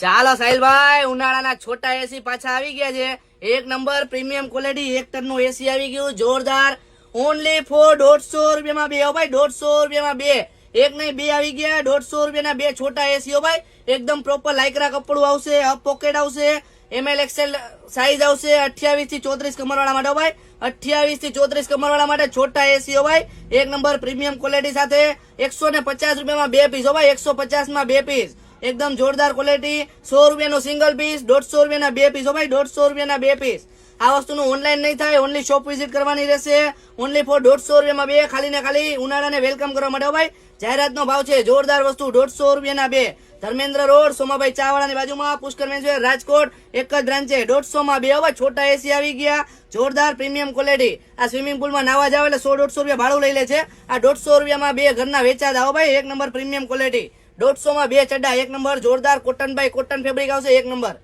ચાલો સાહિલભાઈ, ઉનાળાના છોટા એસી પાછા આવી ગયા છે. એક નંબર પ્રીમિયમ ક્વોલિટી 1 ટનનું એસી આવી ગયું, જોરદાર. ઓનલી ફોર 150 રૂપિયામાં બે. ભાઈ 150 રૂપિયામાં બે, એક નહીં બે આવી ગયા. 150 રૂપિયાના બે છોટા એસી ભાઈ, એકદમ પ્રોપર લાઇક્રા કપડું આવશે, અપ પોકેટ આવશે, ML XL સાઈઝ આવશે. 28 થી 34 કમરવાળા માટે ભાઈ, 28 થી 34 કમરવાળા માટે છોટા એસી ભાઈ, એક નંબર પ્રીમિયમ ક્વોલિટી સાથે 150 રૂપિયામાં બે પીસ ભાઈ, 150 માં બે પીસ, એકદમ જોરદાર ક્વોલિટી. 100 રૂપિયાનો સિંગલ પીસ, 150 રૂપિયાના બે પીસ ભાઈ, 150 રૂપિયાના બે પીસ. આ વસ્તુનું ઓનલાઈન નહીં થાય, ઓનલી શોપ વિઝિટ કરવાની રહેશે. ઓનલી ફોર 150 રૂપિયામાં બે, ખાલી ને ખાલી ઉનાળાને વેલકમ કરવા માટે ભાઈ. જાહેરાતનો ભાવ છે, જોરદાર વસ્તુ, 150 રૂપિયાના બે. ધર્મેન્દ્ર રોડ, સોમાભાઈ ચાવાળાની બાજુમાં, પુષ્કર મેન્સવેર, રાજકોટ, એક જ બ્રાન્ચ છે. 150 માં બે ભાઈ, છોટા એસી આવી ગયા, જોરદાર પ્રીમિયમ ક્વોલિટી. આ સ્વિમિંગ પુલમાં નાવા જાવ એટલે 100-150 રૂપિયા ભાડું લઈ લે છે. આ 150 રૂપિયામાં બે ઘરના વેચા દાવો ભાઈ, એક નંબર પ્રીમિયમ ક્વોલિટી. 150 માં બે ચડ્ડા, એક નંબર જોરદાર. કોટન બાય કોટન ફેબ્રિક આવશે, એક નંબર.